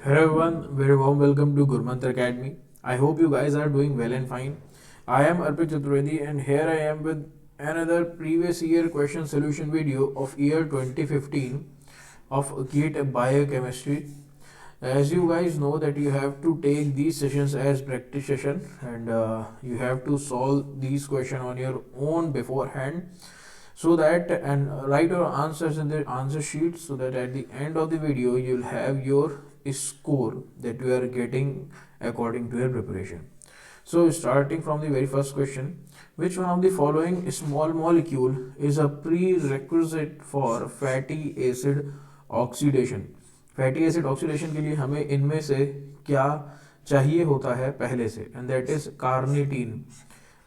Hello everyone, very warm welcome to Gurmantra Academy. I hope you guys are doing well and fine. I am Arpit Chaturvedi and here I am with another previous year question solution video of year 2015 of GATE Biochemistry. As you guys know that you have to take these sessions as practice session and you have to solve these questions on your own beforehand so that and write your answers in the answer sheet so that at the end of the video you'll have your score that you are getting according to your preparation. So starting from the very first question, which one of the following small molecule is a prerequisite for fatty acid oxidation? Fatty acid oxidation के लिए हमें इनमें से क्या चाहिए होता है पहले से, and that is carnitine.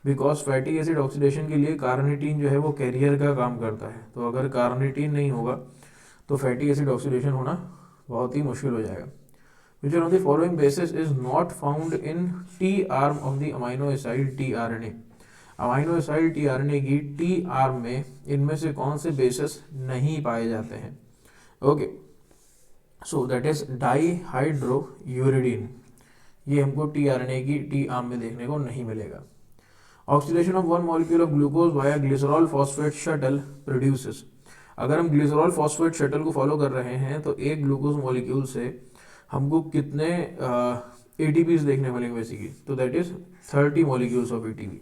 Because fatty acid oxidation के लिए कार्निटीन जो है वो कैरियर का काम करता है. तो अगर कार्निटीन नहीं होगा तो फैटी एसिड ऑक्सीडेशन होना बहुत ही मुश्किल हो जाएगा. Which of the following basis is not found in T arm of the amino acid T R N A. Amino acid T R N A की टी आर्म में इनमें से कौन से बेसिस नहीं पाए जाते हैं? Okay, so that is dihydrouridine. ये हमको टी आर एन ए की टी आर्म में देखने को नहीं मिलेगा. Oxidation of one molecule of glucose via glycerol phosphate shuttle produces. अगर हम ग्लिसरॉल फॉस्फेट शटल को फॉलो कर रहे हैं तो एक ग्लूकोज मॉलिक्यूल से हमको कितने एटीपीज देखने मिलेंगे बेसिकली? तो that is 30 molecules of ATP.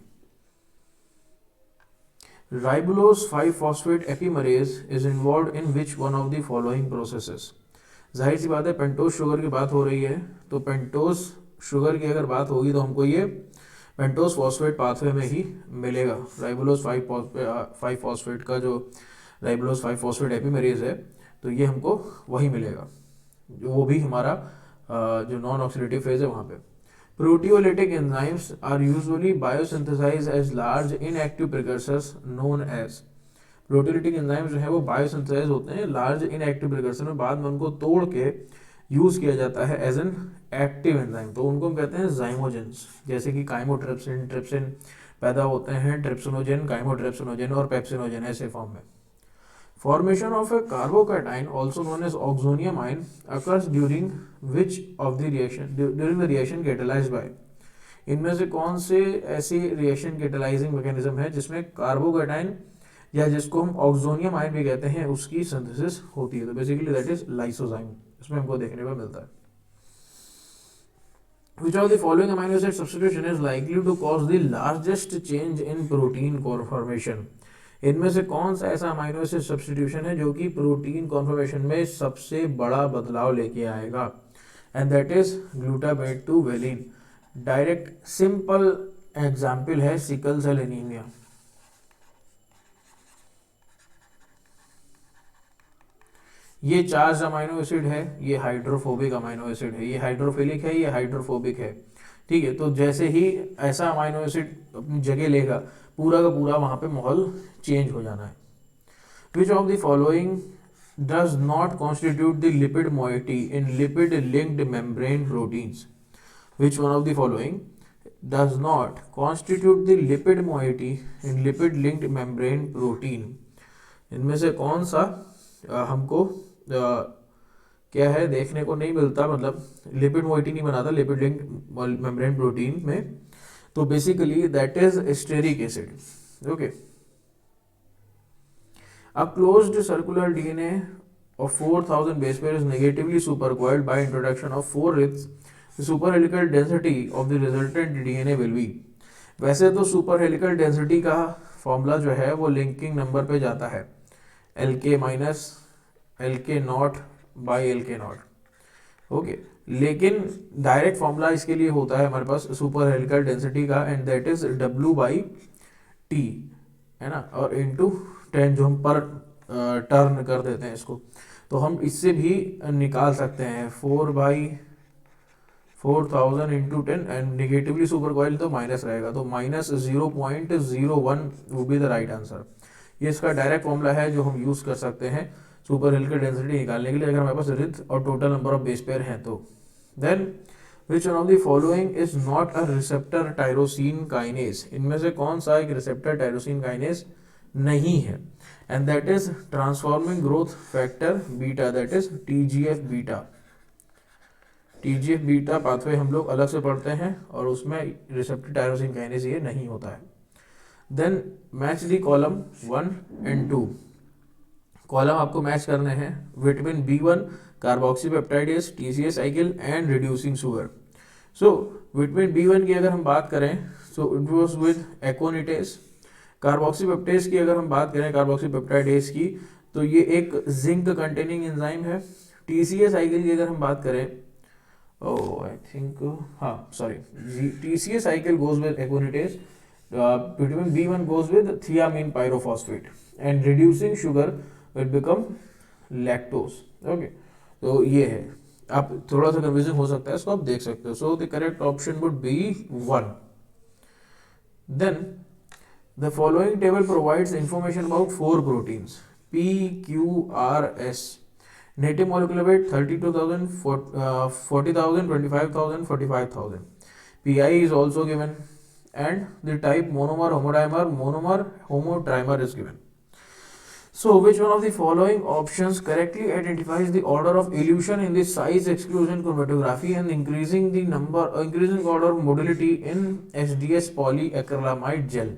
Ribulose 5 phosphate epimerase is involved in which one of the following processes. जाहिर सी बात है, पेंटोज शुगर की बात हो रही है तो पेंटोज शुगर की अगर बात होगी तो हमको ये पेंटोज फॉस्फेट पाथवे में ही मिलेगा. राइबोलोज 5 फॉस्फेट का जो राइबोलोज 5 फॉस्फेट एपिमेरेज है तो ये हमको वही मिलेगा, वो भी हमारा जो नॉन ऑक्सीडेटिव फेज है वहाँ पे. Proteolytic enzymes are usually biosynthesise as large inactive precursors known as. Proteolytic enzymes जो है वो बायोसिंथेसाइज होते हैं लार्ज इनएक्टिव प्रिकर्सर में, बाद में उनको तोड़ के यूज किया जाता है एज एन एक्टिव एंजाइम. तो उनको हम कहते हैं जाइमोजेंस. जैसे कि काइमोट्रिप्सिन, ट्रिप्सिन पैदा होते हैं ट्रिप्सिनोजेन, काइमोट्रिप्सिनोजेन और पेप्सिनोजेन ऐसे फॉर्म में. Formation of a carbocation also known as oxonium ion occurs during which of the reaction during the reaction catalysed by. इनमें से कौन से ऐसी रिएक्शन कैटेलाइजिंग मैकेनिज्म है जिसमें कार्बोकैटाइन या जिसको हम ऑक्सोनियम आयन भी कहते हैं उसकी सिंथेसिस होती है? तो बेसिकली दैट इज लाइसोजाइम. इसमें हमको देखने को मिलता है. Which of the following amino acid substitution is likely to cause the largest change in protein conformation? इनमें से कौन सा ऐसा अमाइनो एसिड सब्सटीट्यूशन है जो कि प्रोटीन कॉन्फॉर्मेशन में सबसे बड़ा बदलाव लेके आएगा? And that is glutamate to valine. Direct simple example है सिकल सेल एनीमिया. ये चार्ज अमाइनो एसिड है, ये हाइड्रोफोबिक अमाइनो एसिड है, ये हाइड्रोफिलिक है, ये हाइड्रोफोबिक है. ठीक है, तो जैसे ही ऐसा अमाइनो एसिड अपनी जगह लेगा पूरा का पूरा वहां पे माहौल चेंज हो जाना है. विच of the following does not constitute the lipid moiety in lipid linked membrane proteins? Which one of the following does not constitute the lipid moiety in lipid linked membrane protein? इनमें से कौन सा हमको क्या है देखने को नहीं मिलता, मतलब लिपिड मोइटी नहीं बनाता लिपिड लिंक्ड मेम्ब्रेन प्रोटीन में? तो basically that is stearic acid. Okay, a closed circular DNA of 4000 base pair is negatively supercoiled by introduction of 4 ribs. The superhelical density of the resultant DNA will be. वैसे तो super helical density का formula जो है वो linking number पे जाता है LK minus LK not by LK not. Okay, लेकिन डायरेक्ट फॉर्मूला इसके लिए होता है हमारे पास सुपर हेलिकल डेंसिटी का, and that is W by T, है ना, और इंटू 10 जो हम पर टर्न कर देते हैं इसको. तो हम इससे भी निकाल सकते हैं 4/4000 into 10, and negatively super coil तो माइनस रहेगा, तो माइनस 0.01 वो भी द राइट आंसर. ये इसका डायरेक्ट फॉर्मूला है जो हम यूज कर सकते हैं सुपर हेलिकल डेंसिटी निकालने के लिए अगर हमारे पास रिथ और total number of base pair हैं तो. Then which one of the following is not a receptor tyrosine kinase? इनमें से कौन सा एक रिसेप्टर टायरोसिन काइनेज नहीं है? And that is transforming growth factor beta, that is TGF beta. TGF beta pathway हम लोग अलग से पढ़ते हैं और उसमें रिसेप्टर टायरोसिन काइनेज ये नहीं होता है। Then match the column 1 and 2। Column आपको मैच करने हैं vitamin B1 carboxypeptidase TCA cycle and reducing sugar. So vitamin B1 की अगर हम बात करें so it was with aconitase. Carboxypeptidase की अगर हम बात करें कार्बोक्सीपेप्टाइडेज की तो ये एक जिंक कंटेनिंग एंजाइम है। TCA साइकिल की अगर हम बात करें आई थिंक हाँ sorry TCA cycle goes with एकोनिटेज। Vitamin B1 goes with thiamine pyrophosphate and reducing sugar will become lactose. Okay, तो ये है, आप थोड़ा सा कंफ्यूजिंग हो सकता है, इसको आप देख सकते हो। So the correct option would be 1। Then the following table provides information about 4 proteins P, Q, R, S. Native molecular weight 32,000, 40,000, 25,000, 45,000. PI is also given and the type monomer, homodimer, monomer, homotrimer is given. So which one of the following options correctly identifies the order of elution in the size exclusion chromatography and increasing order of motility in SDS polyacrylamide gel?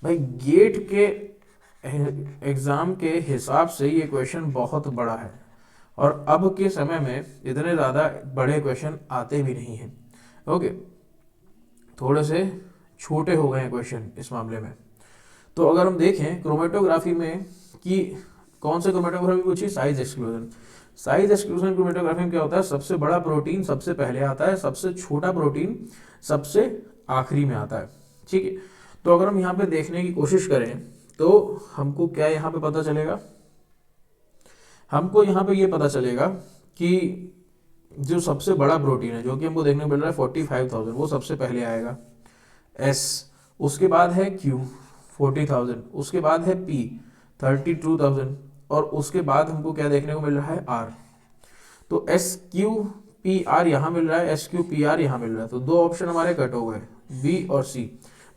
भाई gate के exam के हिसाब से ये question बहुत बड़ा है और अब के समय में इतने ज़्यादा बड़े क्वेश्चन आते भी नहीं हैं। ओके, थोड़े से छोटे हो गए हैं क्वेश्चन इस मामले में। तो अगर हम देखें क्रोमेटोग्राफी में कि कौन से क्रोमेटोग्राफी पूछी, size exclusion. Size exclusion chromatography में क्या होता है, सबसे बड़ा प्रोटीन सबसे पहले आता है, सबसे छोटा प्रोटीन सबसे आखिरी में आता है। ठीक है, तो अगर हम यहाँ पे देखने की कोशिश करें तो हमको क्या यहाँ पे पता चलेगा, हमको यहाँ पे ये पता चलेगा कि जो सबसे बड़ा प्रोटीन है जो कि हमको देखने को मिल रहा है 45,000, वो सबसे पहले आएगा S, उसके बाद है Q 40,000, उसके बाद है P 32,000 और उसके बाद हमको क्या देखने को मिल रहा है R। तो SQPR यहाँ मिल रहा है, SQPR यहाँ मिल रहा है, तो दो ऑप्शन हमारे कट हो गए B और C,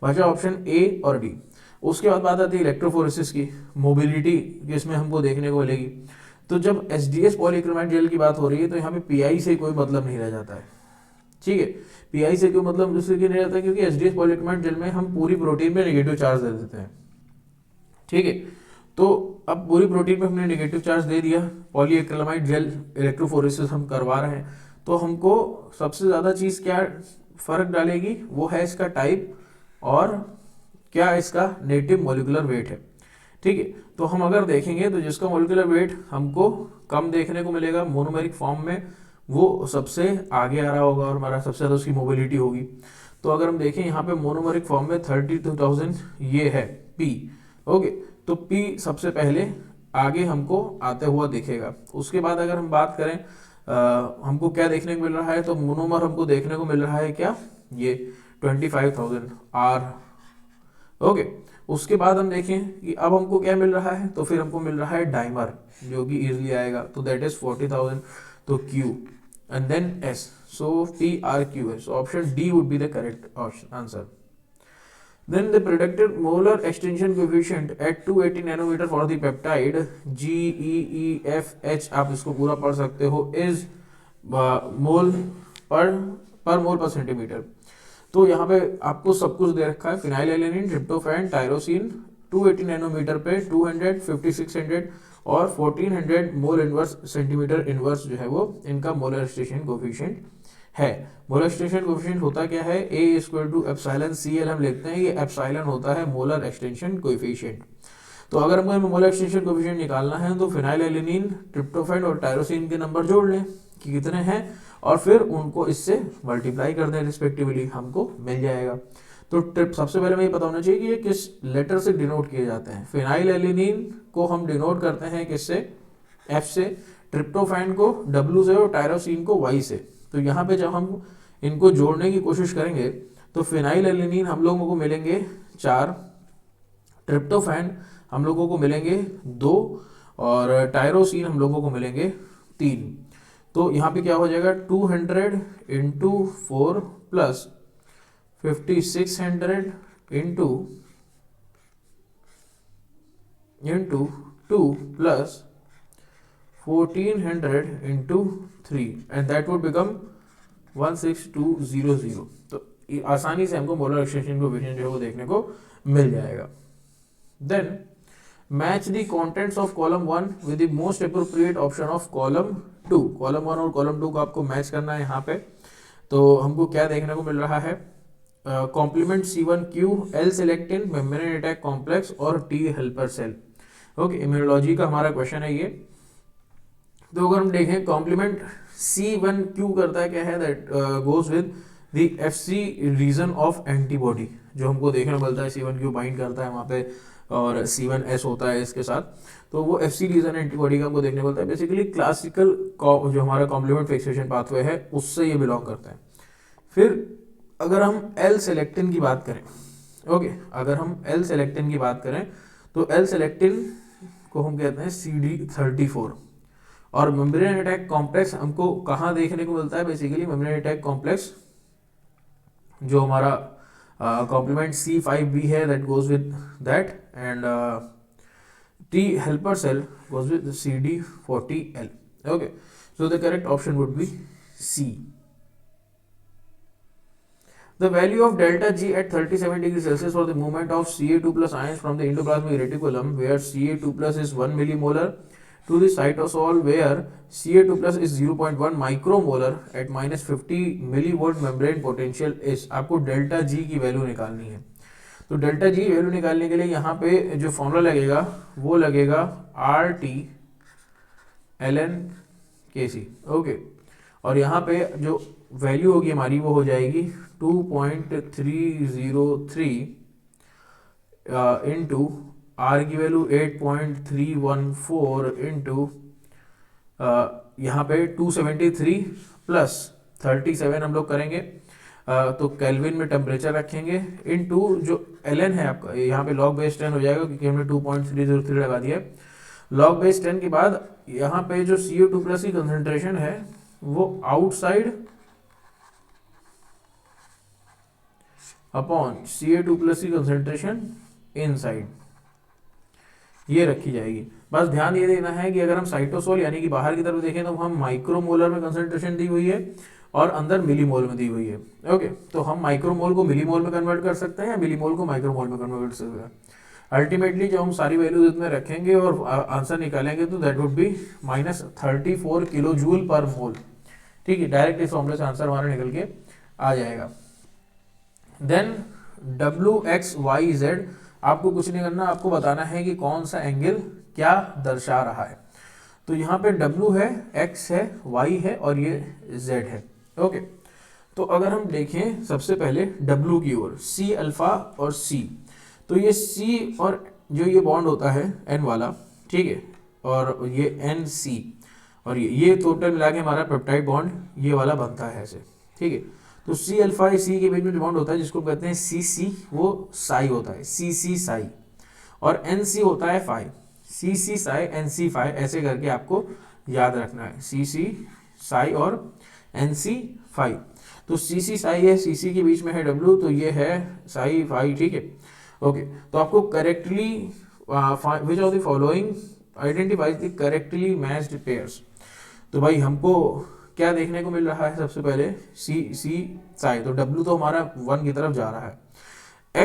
बचा ऑप्शन A और D। उसके बाद बात आती है इलेक्ट्रोफोरेसिस की, मोबिलिटी जिसमें हमको देखने को मिलेगी। तो जब SDS पॉलीक्रोमैट जेल की बात हो रही है तो यहाँ पे PI से कोई मतलब नहीं रह जाता है। ठीक है, PI से कोई मतलब दूसरे की नहीं रहता क्योंकि SDS पॉलीक्रोमैट जेल में हम पूरी प्रोटीन पे नेगेटिव चार्ज दे देते हैं। ठीक है, तो अब पूरी प्रोटीन पे हमने नेगेटिव चार्ज दे दिया, पॉलीएक्रिलामाइड जेल इलेक्ट्रोफोरेसिस हम करवा रहे हैं, तो हमको सबसे ज़्यादा चीज़ क्या फर्क डालेगी, वो है इसका टाइप और क्या इसका नेटिव मोलिकुलर वेट है। ठीक है, तो हम अगर देखेंगे तो जिसका मोलिकुलर वेट हमको कम देखने को मिलेगा मोनोमेरिक फॉर्म में, वो सबसे आगे आ रहा होगा और हमारा सबसे ज़्यादा उसकी मोबिलिटी होगी। तो अगर हम देखें यहाँ पे मोनोमेरिक फॉर्म में 32,000 ये है P। ओके, तो P सबसे पहले आगे हमको आते हुआ दिखेगा। उसके बाद अगर हम बात करें हमको क्या देखने को मिल रहा है, तो मोनोमर हमको देखने को मिल रहा है क्या, ये 25,000 R। ओके, उसके बाद हम देखें कि अब हमको क्या मिल रहा है, तो फिर हमको मिल रहा है डाइमर जो कि इजीली आएगा, तो दैट इज 40,000, तो Q and then S, so PRQS, so option D would be the correct answer. Then the predicted molar extension coefficient at 280 nanometer for the peptide GEEFH, आप इसको पूरा पढ़ सकते हो, is मोल पर मोल पर सेंटीमीटर। तो यहाँ पे आपको सब कुछ दे रखा है, फिनाइलएलेनिन, ट्रिप्टोफैन, टायरोसिन 280 नैनोमीटर पे 200, 5600 और 1400 मोल इनवर्स सेंटीमीटर इनवर्स जो है वो इनका मोलर एक्सटेंशन कोफिशिएंट है। मोलर एक्सटेंशन कोफिशिएंट होता क्या है, A equal to epsilon CL हम लिखते हैं, ये एप्सिलॉन होता है मोलर एक्सटेंशन कोफिशिएंट। तो अगर हमको मोलर एक्सटेंशन कोफिशिएंट निकालना है तो फिनाइलएलेनिन, ट्रिप्टोफैन और टायरोसिन के नंबर जोड़ लें कि कितने हैं और फिर उनको इससे मल्टीप्लाई कर दें रिस्पेक्टिवली, हमको मिल जाएगा। तो ट्रिप सबसे पहले हमें ये पता होना चाहिए कि ये किस लेटर से डिनोट किए जाते हैं। फिनाइलएलेनिन को हम डिनोट करते हैं किससे, F से, ट्रिप्टोफैन को W से और टायरोसिन को Y से। तो यहाँ पे जब हम इनको जोड़ने की कोशिश करेंगे तो फिनाइलएलेनिन हम लोगों को मिलेंगे 4, ट्रिप्टोफैन हम लोगों को मिलेंगे 2 और टायरोसिन हम लोगों को मिलेंगे 3। तो यहाँ पे क्या हो जाएगा, 200 into 4 plus 5600 into 2 plus 1400 into 3 and that would become 16200। तो आसानी से हमको मोलर एक्सटेंशन कोएफिशिएंट जो है वो देखने को मिल जाएगा। Then match the contents of column 1 with the most appropriate option of column 2। Column 1 और कॉलम 2 को आपको मैच करना है यहाँ पे। तो हमको क्या देखने को मिल रहा है, complement C1Q, L selectin, membrane attack complex और T helper cell. Okay, immunology का हमारा क्वेश्चन है ये। तो अगर हम देखें कॉम्प्लीमेंट C1Q करता है क्या है, that goes with the FC region of antibody, जो हमको देखने को मिलता है C1Q बाइंड करता है वहाँ पे, और C1S होता है इसके साथ। तो वो FC रीजन एंटीबॉडी का हमको देखने को मिलता है। बेसिकली क्लासिकल जो हमारा कॉम्प्लीमेंट फिक्सेशन पाथवे है उससे ये बिलोंग करता है। फिर अगर हम L सेलेक्टिन की बात करें, ओके, अगर हम L सेलेक्टिन की बात करें तो L सेलेक्टिन को हम कहते हैं CD34। और मेम्ब्रेन अटैक कॉम्प्लेक्स हमको कहाँ देखने को मिलता है, बेसिकली मेम्ब्रेन अटैक कॉम्प्लेक्स जो हमारा कॉम्प्लीमेंट C5B है, that goes with that, and T helper cell goes with CD40L. Okay, so the correct option would be C. The value of delta G at 37 degrees Celsius for the movement of Ca2 plus ions from the endoplasmic reticulum where Ca2 plus is 1 millimolar to the cytosol where Ca2 plus is 0.1 micromolar at minus 50 millivolt membrane potential is। आपको delta G की value निकालनी है। तो delta G value निकालने के लिए यहाँ पे जो फॉर्मूला लगेगा वो लगेगा RT ln Kc। ओके, और यहाँ पे जो वैल्यू होगी हमारी वो हो जाएगी 2.303 इंटू R की वैल्यू 8.314 इंटू यहाँ पे 273 प्लस 37 हम लोग करेंगे, तो केल्विन में टेम्परेचर रखेंगे, इनटू जो ln है आपका, यहाँ पे log बेस 10 हो जाएगा क्योंकि हमने 2.303 लगा दिया है। log बेस 10 के बाद यहाँ पे जो CO2 प्लस की कंसंट्रेशन है वो आउटसाइड अपॉन Ca2 प्लस की कंसंट्रेशन इनसाइड, ये रखी जाएगी। बस ध्यान ये देना है कि अगर हम साइटोसोल यानी कि बाहर की तरफ देखें तो हम माइक्रोमोलर में कंसंट्रेशन दी हुई है और अंदर मिलीमोल में दी हुई है। ओके, तो हम माइक्रोमोल को मिलीमोल में कन्वर्ट कर सकते हैं या मिलीमोल को माइक्रोमोल में कन्वर्ट कर सकते हैं। अल्टीमेटली जब हम सारी वैल्यूज इसमें रखेंगे और आंसर निकालेंगे तो that would be -34 kilojoule per mole. ठीक है, डायरेक्ट इस फॉर्मूले से आंसर हमारा निकल के आ जाएगा। देन WXYZ, आपको कुछ नहीं करना, आपको बताना है कि कौन सा एंगल क्या दर्शा रहा है। तो यहाँ पे W है, X है, Y है और ये Z है। ओके, तो अगर हम देखें सबसे पहले W की ओर, C अल्फा और C, तो ये C और जो ये बॉन्ड होता है N वाला, ठीक है, और ये NC और ये टोटल मिला के हमारा पेप्टाइड बॉन्ड ये वाला बनता है ऐसे। ठीक है, तो C अल्फा C के बीच में जो बॉन्ड होता है जिसको कहते हैं CC, वो साई होता है, CC साई, और NC होता है phi, CC psi NC phi, ऐसे करके आपको याद रखना है, CC साई और NC फाई। तो CC साई है, CC के बीच में है W, तो ये है साई फाई। ठीक है, ओके, तो आपको correctly which of the following identifies the correctly matched pairs. तो भाई हमको क्या देखने को मिल रहा है, सबसे पहले C साई, तो W तो हमारा 1 की तरफ जा रहा है,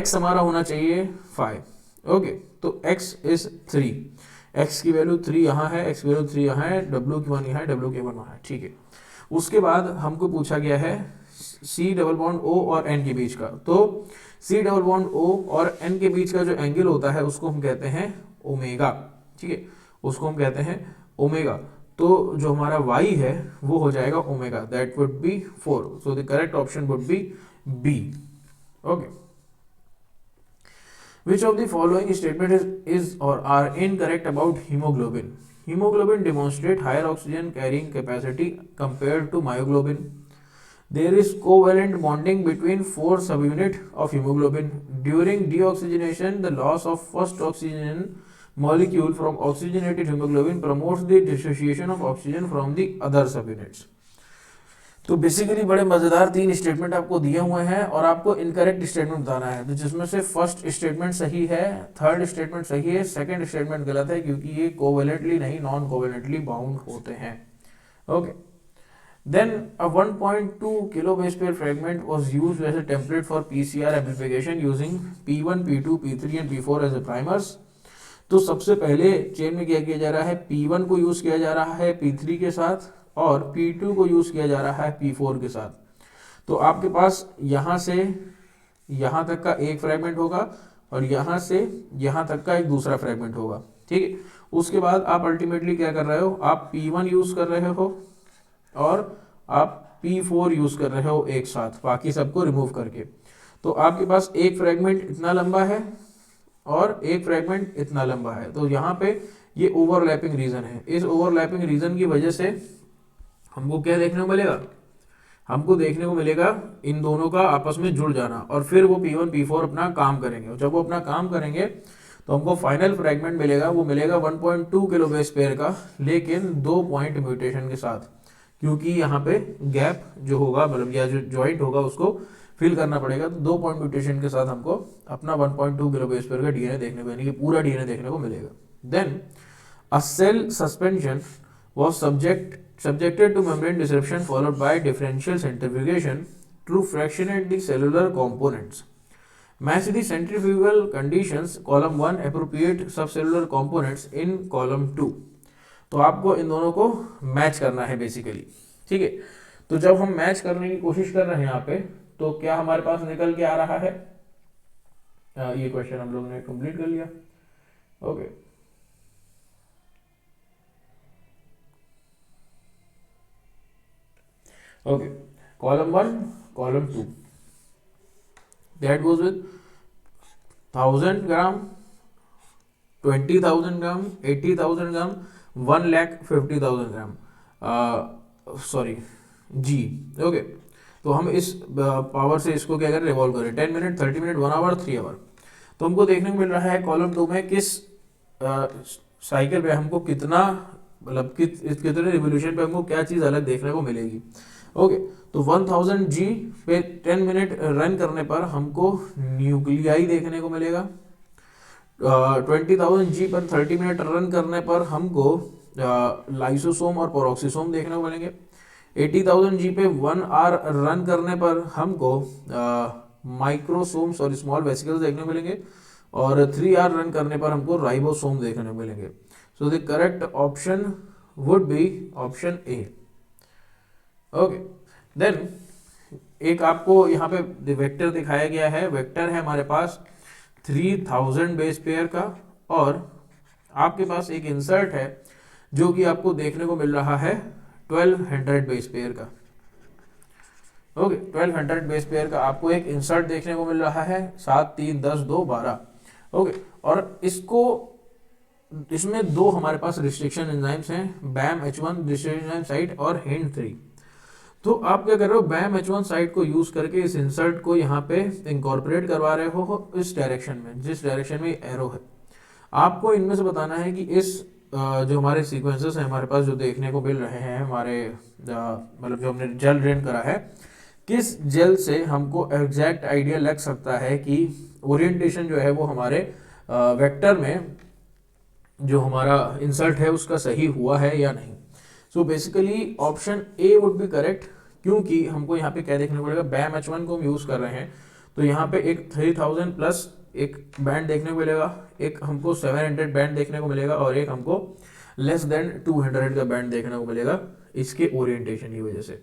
X हमारा होना चाहिए 5। ओके, तो X इज 3, X की वैल्यू 3 यहाँ है, X की वैल्यू 3 यहाँ है, W की 1 यहाँ है, W की 1 वहाँ है। ठीक है, उसके बाद हमको पूछा गया है C डबल बॉन्ड O और N के बीच का, तो C डबल बॉन्ड O और N के बीच का जो एंगल होता है उसको हम कहते हैं ओमेगा। ठीक है, उसको हम कहते हैं ओमेगा। तो जो हमारा y है वो हो जाएगा omega, that would B 4। So the correct option would B B। Okay, which of the following statement is or are incorrect about hemoglobin? Hemoglobin demonstrate higher oxygen carrying capacity compared to myoglobin. There is covalent bonding between 4 subunit of hemoglobin. During deoxygenation, the loss of first oxygen molecule from oxygenated hemoglobin promotes the dissociation of oxygen from the other subunits. तो basically बड़े मजेदार 3 statement आपको दिए हुए हैं और आपको incorrect statement बताना है, तो जिसमें से फर्स्ट स्टेटमेंट सही है, थर्ड स्टेटमेंट सही है, सेकंड स्टेटमेंट गलत है क्योंकि ये कोवेलेंटली नहीं नॉन कोवेलेंटली बाउंड होते हैं। Okay, Then a 1.2 kilo base pair fragment was used as a template for PCR amplification using P1, P2, P3 and P4 as a primers. तो सबसे पहले चेन में क्या किया जा रहा है, P1 को यूज किया जा रहा है P3 के साथ और P2 को यूज किया जा रहा है P4 के साथ. तो आपके पास यहाँ से यहाँ तक का एक फ्रेगमेंट होगा और यहाँ से यहाँ तक का एक दूसरा फ्रेगमेंट होगा. ठीक है. उसके बाद आप अल्टीमेटली क्या कर रहे हो, आप P1 यूज कर रहे हो और आप P4 यूज कर रहे हो एक साथ, बाकी सबको रिमूव करके. तो आपके पास एक फ्रेगमेंट इतना लंबा है और एक फ्रेगमेंट इतना लंबा है. तो यहाँ पे ये ओवरलैपिंग रीजन है. इस ओवरलैपिंग रीजन की वजह से हमको क्या देखने को मिलेगा, हमको देखने को मिलेगा इन दोनों का आपस में जुड़ जाना और फिर वो P1 P4 अपना काम करेंगे. और जब वो अपना काम करेंगे तो हमको फाइनल फ्रेगमेंट मिलेगा, वो मिलेगा 1.2 किलो बेस पेयर का, लेकिन 2 पॉइंट म्यूटेशन के साथ, क्योंकि यहाँ पे गैप जो होगा मतलब या जो जॉइंट होगा उसको फिल करना पड़ेगा. तो 2 पॉइंट म्यूटेशन के साथ हमको अपना 1.2 किलो बेस पेयर का डीएनए देखने को, यानी कि पूरा डीएनए देखने को मिलेगा. Then a cell suspension was subjected to membrane disruption followed by differential centrifugation to fractionate the cellular components. Match the centrifugal conditions column 1 appropriate subcellular components in column 2. तो आपको इन दोनों को मैच करना है बेसिकली. ठीक है. तो जब हम मैच करने की कोशिश कर रहे हैं यहाँ पे, तो क्या हमारे पास निकल के आ रहा है, ये क्वेश्चन हम लोग ने कंप्लीट कर लिया. Okay. Okay, column 1, column 2, that goes with 1000 gram, 20,000 gram, 80,000 gram, 1,50,000 gram, sorry ji. Okay. तो हम इस पावर से इसको क्या करें, रिवॉल्व करें. 10 मिनट, 30 मिनट, 1 आवर, 3 आवर. तो हमको देखने को मिल रहा है कॉलम 2 में किस साइकिल पे हमको कितना मतलब कितने रिवोल्यूशन पे हमको क्या चीज़ अलग देखने को मिलेगी. ओके. तो 1000 जी पे 10 मिनट रन करने पर हमको न्यूक्लियाई देखने को मिलेगा. 20,000 जी पर 30 मिनट रन करने पर हमको लाइसोसोम और पेरोक्सिसोम देखने को मिलेंगे. 80,000 जी पे 1 आवर रन करने पर हमको माइक्रोसोम्स और स्मॉल वेसिकल्स देखने को मिलेंगे और 3 आवर रन करने पर हमको राइबोसोम देखने को मिलेंगे. So the correct option would be option A. Okay. Then एक आपको यहाँ पे वेक्टर दिखाया गया है. वेक्टर है हमारे पास 3000 बेस पेयर का और आपके पास एक इंसर्ट है जो कि आपको देखने को मिल रहा है 1200 बेस पेयर का. ओके. 1200 बेस पेयर का आपको एक इंसर्ट देखने को मिल रहा है. 7, 3, 10, 2, 12. ओके. और इसमें दो हमारे पास रिस्ट्रिक्शन एंजाइम्स हैं, बैम H1 रिस्ट्रिक्शन एंजाइम साइट और HIND3. तो आप क्या कर रहे हो, बैम H1 साइट को यूज करके इस इंसर्ट को यहाँ पे इंकॉर्पोरेट करवा रहे हो इस डायरेक्शन में, जिस डायरेक्शन में एरो है. आपको इनमें से बताना है कि इस जो हमारे सीक्वेंसेस हैं हमारे पास जो देखने को मिल रहे हैं हमारे मतलब जो हमने जेल ड्रेन करा है, किस जेल से हमको एग्जैक्ट आइडिया लग सकता है कि ओरिएंटेशन जो है वो हमारे वेक्टर में जो हमारा इंसर्ट है उसका सही हुआ है या नहीं. So basically option A would be correct, क्योंकि हमको यहाँ पे क्या देखने को मिलेगा, बैम H1 को हम यूज कर रहे हैं तो यहाँ पे एक 3000 प्लस एक बैंड देखने को मिलेगा, एक हमको 700 बैंड देखने को मिलेगा और एक हमको लेस देन 200 का बैंड देखने को मिलेगा इसके ओरिएंटेशन की वजह से.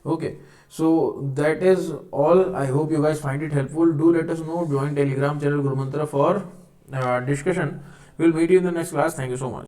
Okay. So that is all. I hope you guys find it helpful. Do let us know, join Telegram channel गुरुमंत्र for discussion. We'll meet you in the next class. Thank you so much.